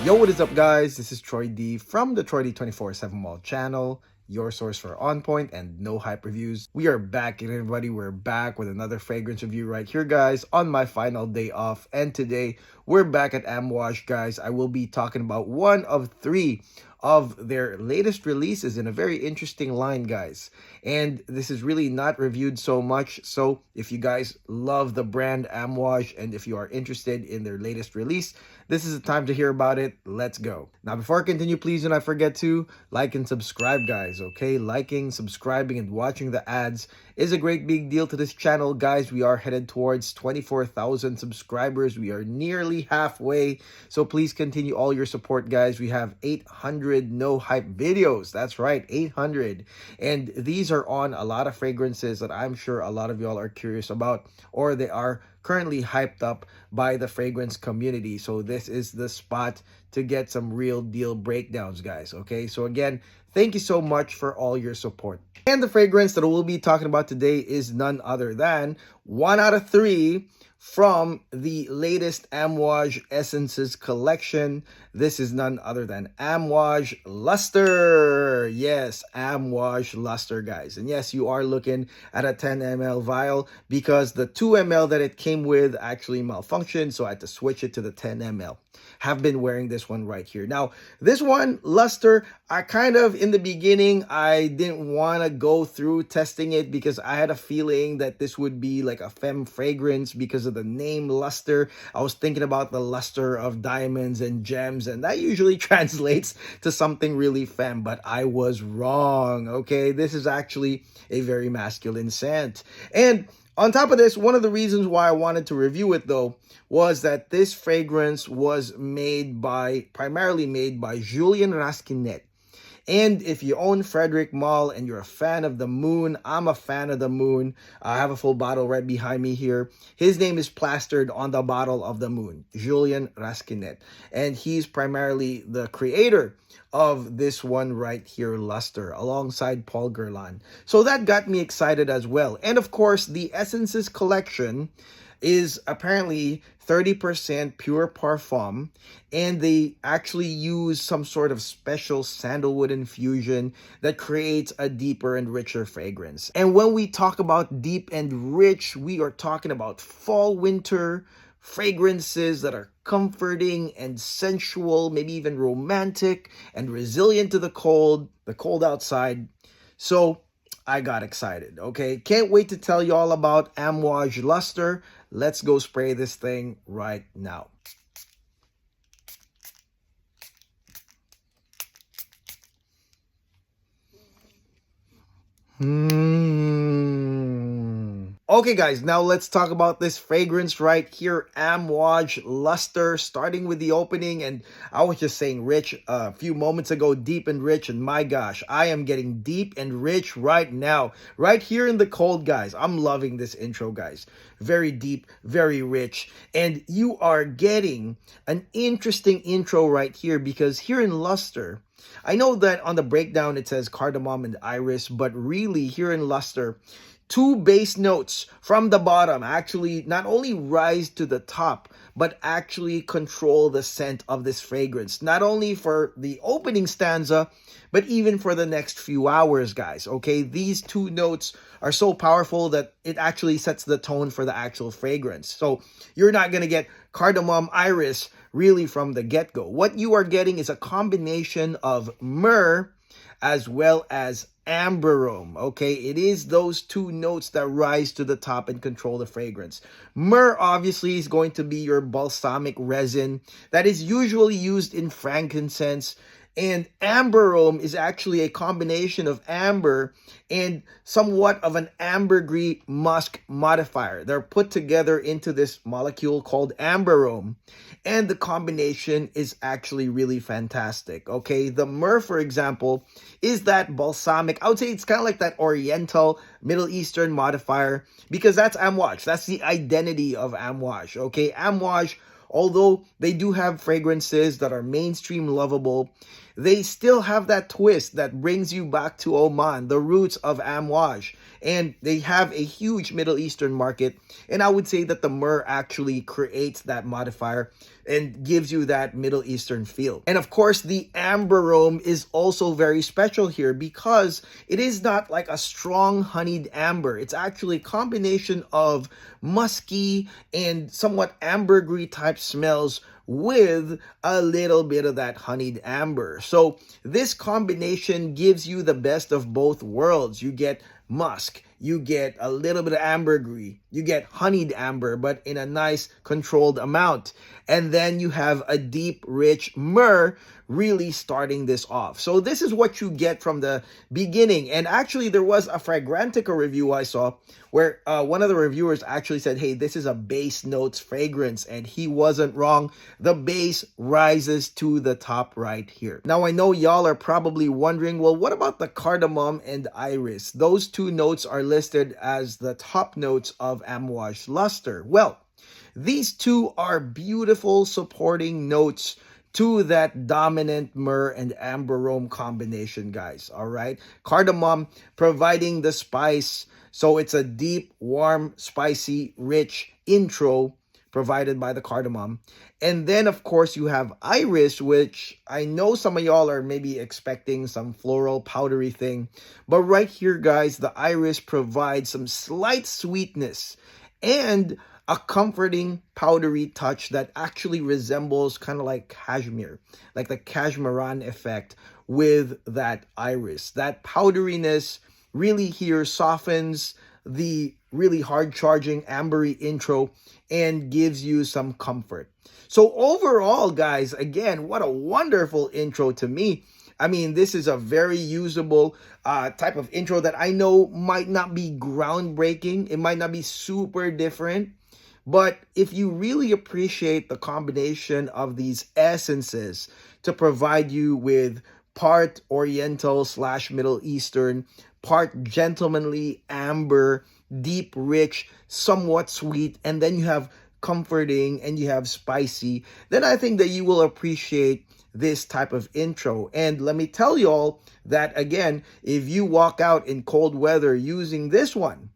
Yo, what is up, guys? This is Troy D from the Troy D 24/7 Mall channel, your source for on point and no hype reviews. We are back, and everybody, we're back with another fragrance review right here, guys, on my final day off. And today, we're back at Amouage, guys. I will be talking about one of three of their latest releases in a very interesting line, guys. And this is really not reviewed so much, so if you guys love the brand Amouage and if you are interested in their latest release, this is the time to hear about it. Let's go. Now, before I continue, please do not forget to like and subscribe, guys, okay? Liking, subscribing, and watching the ads is a great big deal to this channel, guys. We are headed towards 24,000 subscribers. We are nearly halfway, so please continue all your support, guys. We have 800 no hype videos. That's right, 800. And these are on a lot of fragrances that I'm sure a lot of y'all are curious about, or they are currently hyped up by the fragrance community. So this is the spot to get some real deal breakdowns, guys. Okay, so again, thank you so much for all your support. And the fragrance that we'll be talking about today is none other than 1 out of 3 from the latest Amouage Essences collection. This is none other than Amouage Lustre. Yes, Amouage Lustre, guys. And yes, you are looking at a 10 ml vial because the 2 ml that it came with actually malfunctioned, so I had to switch it to the 10 ml. Have been wearing this one right here. Now, this one, Lustre, I kind of, in the beginning, I didn't want to go through testing it because I had a feeling that this would be like a femme fragrance because of the name Lustre. I was thinking about the luster of diamonds and gems, and that usually translates to something really femme, but I was wrong, okay? This is actually a very masculine scent. And on top of this, one of the reasons why I wanted to review it, though, was that this fragrance was primarily made by Julien Rasquinet. And if you own Frederick Mall and you're a fan of the moon, I'm a fan of the moon. I have a full bottle right behind me here. His name is plastered on the bottle of the moon, Julien Rasquinet. And he's primarily the creator of this one right here, Lustre, alongside Paul Guerlain. So that got me excited as well. And of course, the Essences collection is apparently 30% pure parfum, and they actually use some sort of special sandalwood infusion that creates a deeper and richer fragrance. And when we talk about deep and rich, we are talking about fall winter fragrances that are comforting and sensual, maybe even romantic and resilient to the cold outside. So I got excited, okay? Can't wait to tell you all about Amouage Lustre. Let's go spray this thing right now. Okay, guys, now let's talk about this fragrance right here, Amouage Lustre, starting with the opening. And I was just saying rich a few moments ago, deep and rich, and my gosh, I am getting deep and rich right now, right here in the cold, guys. I'm loving this intro, guys. Very deep, very rich, and you are getting an interesting intro right here because here in Lustre, I know that on the breakdown it says cardamom and iris, but really here in Lustre, 2 base notes from the bottom actually not only rise to the top, but actually control the scent of this fragrance. Not only for the opening stanza, but even for the next few hours, guys. Okay, these 2 notes are so powerful that it actually sets the tone for the actual fragrance. So you're not going to get cardamom iris really from the get-go. What you are getting is a combination of myrrh as well as amberome, okay? It is those 2 notes that rise to the top and control the fragrance. Myrrh obviously is going to be your balsamic resin that is usually used in frankincense, and amberome is actually a combination of amber and somewhat of an ambergris musk modifier. They're put together into this molecule called amberome, and the combination is actually really fantastic, okay? The myrrh, for example, is that balsamic. I would say it's kind of like that Oriental, Middle Eastern modifier because that's Amouage. That's the identity of Amouage, okay? Amouage, although they do have fragrances that are mainstream lovable, they still have that twist that brings you back to Oman, the roots of Amouage. And they have a huge Middle Eastern market. And I would say that the myrrh actually creates that modifier and gives you that Middle Eastern feel. And of course, the amber aroma is also very special here because it is not like a strong honeyed amber. It's actually a combination of musky and somewhat ambergris type smells with a little bit of that honeyed amber. So this combination gives you the best of both worlds. You get musk, you get a little bit of ambergris, you get honeyed amber, but in a nice controlled amount. And then you have a deep, rich myrrh really starting this off. So this is what you get from the beginning. And actually, there was a Fragrantica review I saw where one of the reviewers actually said, hey, this is a base notes fragrance. And he wasn't wrong. The base rises to the top right here. Now, I know y'all are probably wondering, well, what about the cardamom and iris? Those two notes are listed as the top notes of Amouage Lustre. Well, these two are beautiful supporting notes to that dominant myrrh and amber aroma combination, guys. All right. Cardamom providing the spice. So it's a deep, warm, spicy, rich intro provided by the cardamom. And then, of course, you have iris, which I know some of y'all are maybe expecting some floral, powdery thing. But right here, guys, the iris provides some slight sweetness and a comforting powdery touch that actually resembles kind of like cashmere, like the cashmeran effect with that iris. That powderiness really here softens the really hard charging ambery intro and gives you some comfort. So overall, guys, again, what a wonderful intro to me. I mean, this is a very usable type of intro that I know might not be groundbreaking. It might not be super different. But if you really appreciate the combination of these essences to provide you with part Oriental / Middle Eastern, part gentlemanly, amber, deep, rich, somewhat sweet, and then you have comforting and you have spicy, then I think that you will appreciate this type of intro. And let me tell you all that, again, if you walk out in cold weather using this one,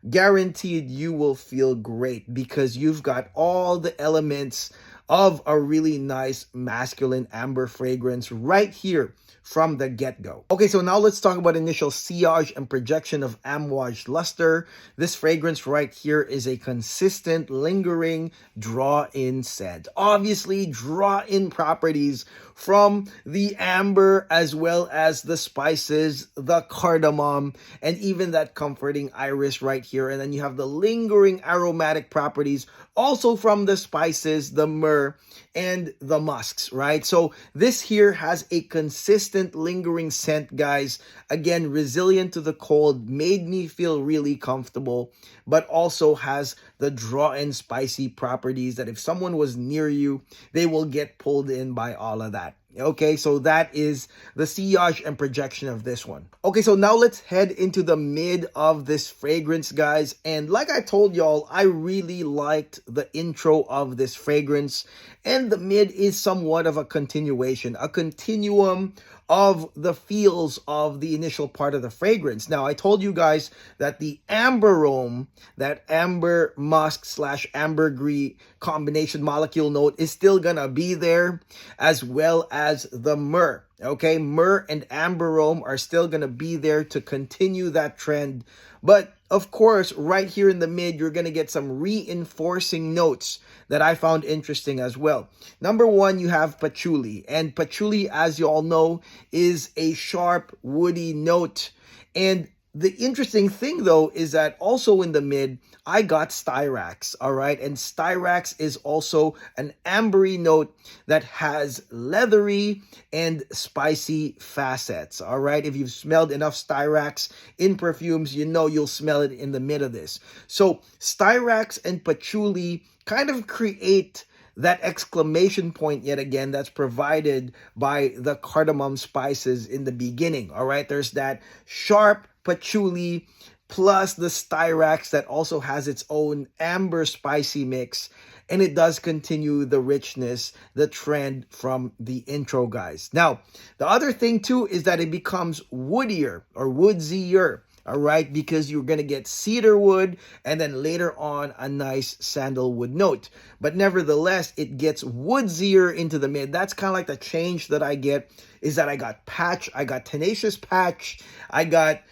guaranteed you will feel great because you've got all the elements of a really nice masculine amber fragrance right here from the get-go. Okay, so now let's talk about initial sillage and projection of Amouage Lustre. This fragrance right here is a consistent, lingering draw-in scent. Obviously, draw-in properties from the amber as well as the spices, the cardamom, and even that comforting iris right here. And then you have the lingering aromatic properties also from the spices, the myrrh, and the musks, right? So this here has a consistent lingering scent, guys. Again, resilient to the cold, made me feel really comfortable, but also has the draw-in spicy properties that if someone was near you, they will get pulled in by all of that. Okay, so that is the sillage and projection of this one. Okay, so now let's head into the mid of this fragrance, guys. And like I told y'all, I really liked the intro of this fragrance. And the mid is somewhat of a continuation, a continuum of the feels of the initial part of the fragrance. Now, I told you guys that the amber aroma, that amber musk / ambergris combination molecule note is still gonna be there, as well as the myrrh. Okay, myrrh and amber aroma are still gonna be there to continue that trend. But of course, right here in the mid, you're gonna get some reinforcing notes that I found interesting as well. Number one, you have patchouli. And patchouli, as you all know, is a sharp, woody note. And the interesting thing, though, is that also in the mid, I got styrax, all right? And styrax is also an ambery note that has leathery and spicy facets, all right? If you've smelled enough styrax in perfumes, you know you'll smell it in the mid of this. So styrax and patchouli kind of create that exclamation point yet again that's provided by the cardamom spices in the beginning, all right? There's that sharp patchouli plus the styrax that also has its own amber spicy mix, and it does continue the richness, the trend from the intro, guys. Now, the other thing too is that it becomes woodier or woodsier. all right, because you're gonna get cedar wood and then later on a nice sandalwood note. But nevertheless, it gets woodsier into the mid. That's kind of like the change that I get, is that I got patch, I got tenacious patch, I got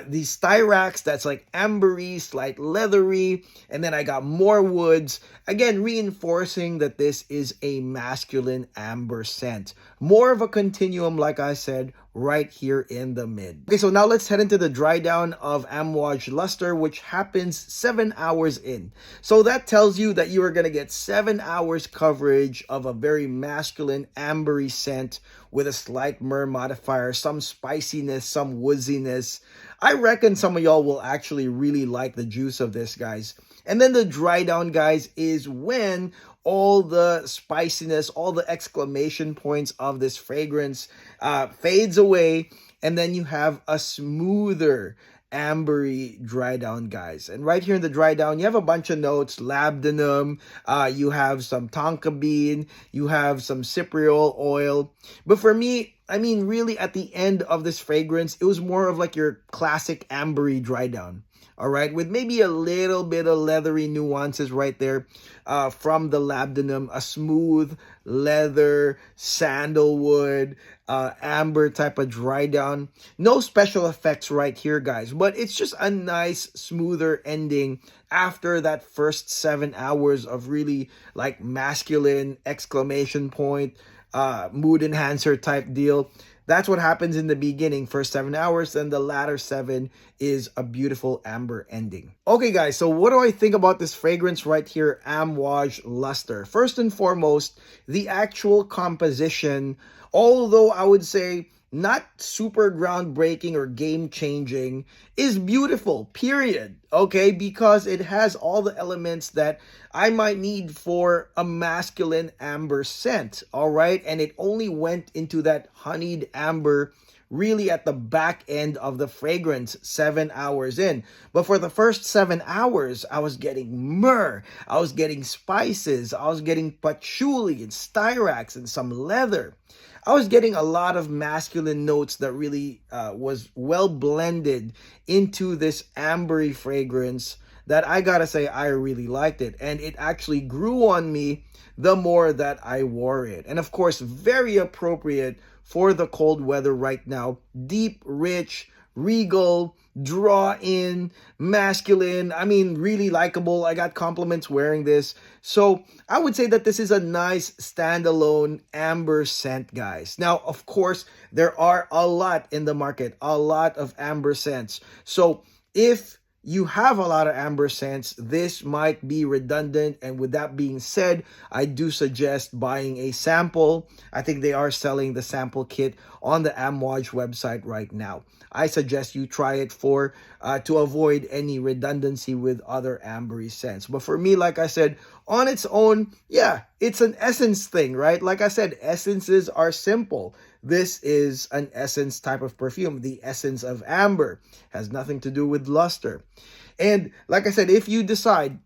these styrax that's like ambery, slight leathery, and then I got more woods, again reinforcing that this is a masculine amber scent. More of a continuum, like I said, right here in the mid. Okay, so now let's head into the dry down of Amouage Lustre, which happens 7 hours in. So that tells you that you are going to get 7 hours coverage of a very masculine ambery scent with a slight myrrh modifier, some spiciness, some woodsiness. I reckon some of y'all will actually really like the juice of this, guys. And then the dry down, guys, is when all the spiciness, all the exclamation points of this fragrance fades away, and then you have a smoother ambery dry down, guys. And right here in the dry down, you have a bunch of notes: labdanum, you have some tonka bean, you have some cypriol oil. But for me, I mean, really at the end of this fragrance, it was more of like your classic ambery dry down. All right, with maybe a little bit of leathery nuances right there from the labdanum, a smooth leather, sandalwood, amber type of dry down. No special effects right here, guys, but it's just a nice, smoother ending after that first 7 hours of really like masculine exclamation point, mood enhancer type deal. That's what happens in the beginning, first 7 hours, then the latter 7 is a beautiful amber ending. Okay, guys, so what do I think about this fragrance right here, Amouage Lustre? First and foremost, the actual composition, although I would say not super groundbreaking or game-changing, is beautiful, period, okay? Because it has all the elements that I might need for a masculine amber scent, all right? And it only went into that honeyed amber really at the back end of the fragrance, 7 hours in. But for the first 7 hours, I was getting myrrh, I was getting spices, I was getting patchouli and styrax and some leather. I was getting a lot of masculine notes that really was well blended into this ambery fragrance that I gotta say I really liked it. And it actually grew on me the more that I wore it. And of course, very appropriate for the cold weather right now. Deep, rich, regal, draw in, masculine. I mean, really likable. I got compliments wearing this. So I would say that this is a nice standalone amber scent, guys. Now, of course, there are a lot in the market, a lot of amber scents. So if you have a lot of amber scents, this might be redundant. And with that being said, I do suggest buying a sample. I think they are selling the sample kit on the Amouage website right now. I suggest you try it to avoid any redundancy with other ambery scents. But for me, like I said, on its own, yeah, it's an essence thing, right? Like I said, essences are simple. This is an essence type of perfume. The essence of amber has nothing to do with luster. And like I said, if you decide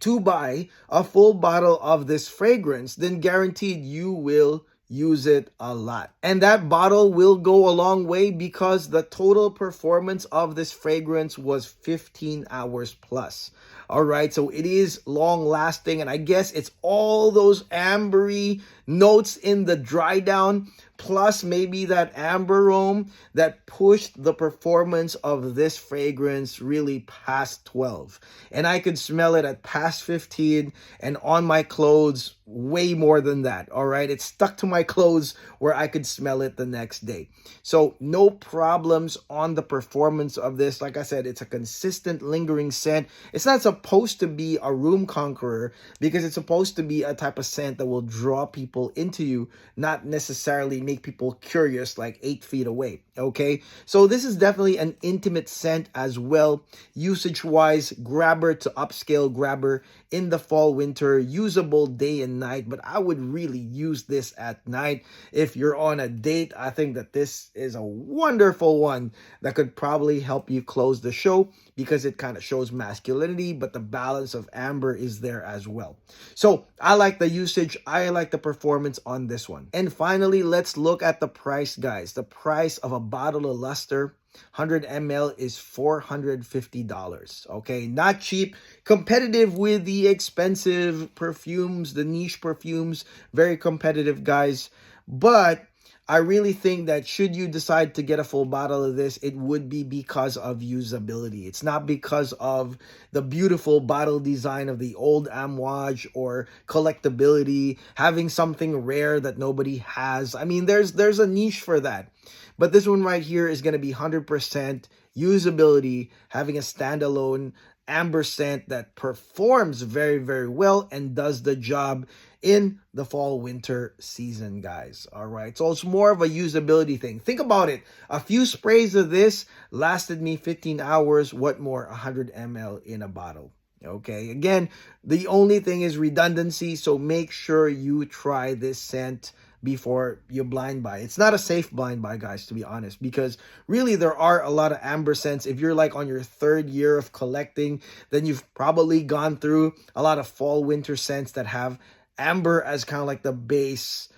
to buy a full bottle of this fragrance, then guaranteed you will use it a lot. And that bottle will go a long way because the total performance of this fragrance was 15 hours plus. All right, so it is long lasting, and I guess it's all those ambery notes in the dry down plus maybe that amber aroma that pushed the performance of this fragrance really past 12. And I could smell it at past 15 and on my clothes way more than that. All right, it stuck to my clothes where I could smell it the next day. So no problems on the performance of this. Like I said, it's a consistent lingering scent. It's not supposed to be a room conqueror because it's supposed to be a type of scent that will draw people into you, not necessarily make people curious like 8 feet away. Okay, so this is definitely an intimate scent as well. Usage wise, grabber to upscale grabber in the fall winter, usable day and night, but I would really use this at night. If you're on a date, I think that this is a wonderful one that could probably help you close the show because it kind of shows masculinity, but the balance of amber is there as well. So I like the usage, I like the performance on this one. And finally, let's look at the price, guys. The price of a bottle of luster 100 ml is $450. Okay, not cheap, competitive with the expensive perfumes, the niche perfumes, very competitive, guys. But I really think that should you decide to get a full bottle of this, it would be because of usability. It's not because of the beautiful bottle design of the old Amouage or collectability, having something rare that nobody has. I mean, there's a niche for that. But this one right here is going to be 100% usability, having a standalone amber scent that performs very, very well and does the job in the fall winter season, guys. All right, so it's more of a usability thing. Think about it. A few sprays of this lasted me 15 hours. What more? 100 ml in a bottle. Okay, again, the only thing is redundancy, so make sure you try this scent before you blind buy. It's not a safe blind buy, guys, to be honest, because really there are a lot of amber scents. If you're like on your 3rd year of collecting, then you've probably gone through a lot of fall winter scents that have amber as kind of like the base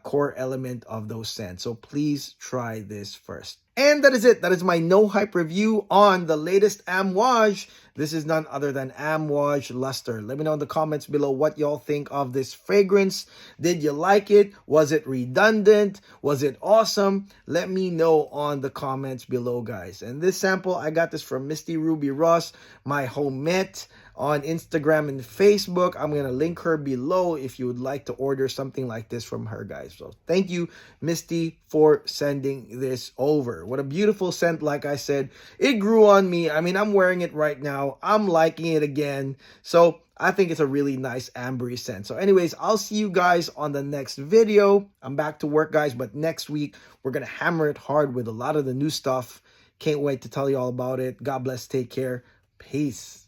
core element of those scents. So please try this first. And that is it. That is my no hype review on the latest Amouage. This is none other than Amouage Lustre. Let me know in the comments below what y'all think of this fragrance. Did you like it? Was it redundant? Was it awesome? Let me know on the comments below, guys. And this sample, I got this from Misty Ruby Ross, my homemate, on Instagram and Facebook. I'm going to link her below if you would like to order something like this from her, guys. So thank you, Misty, for sending this over. What a beautiful scent. Like I said, it grew on me. I mean, I'm wearing it right now. I'm liking it again. So I think it's a really nice ambery scent. So anyways, I'll see you guys on the next video. I'm back to work, guys, but next week we're going to hammer it hard with a lot of the new stuff. Can't wait to tell you all about it. God bless. Take care. Peace.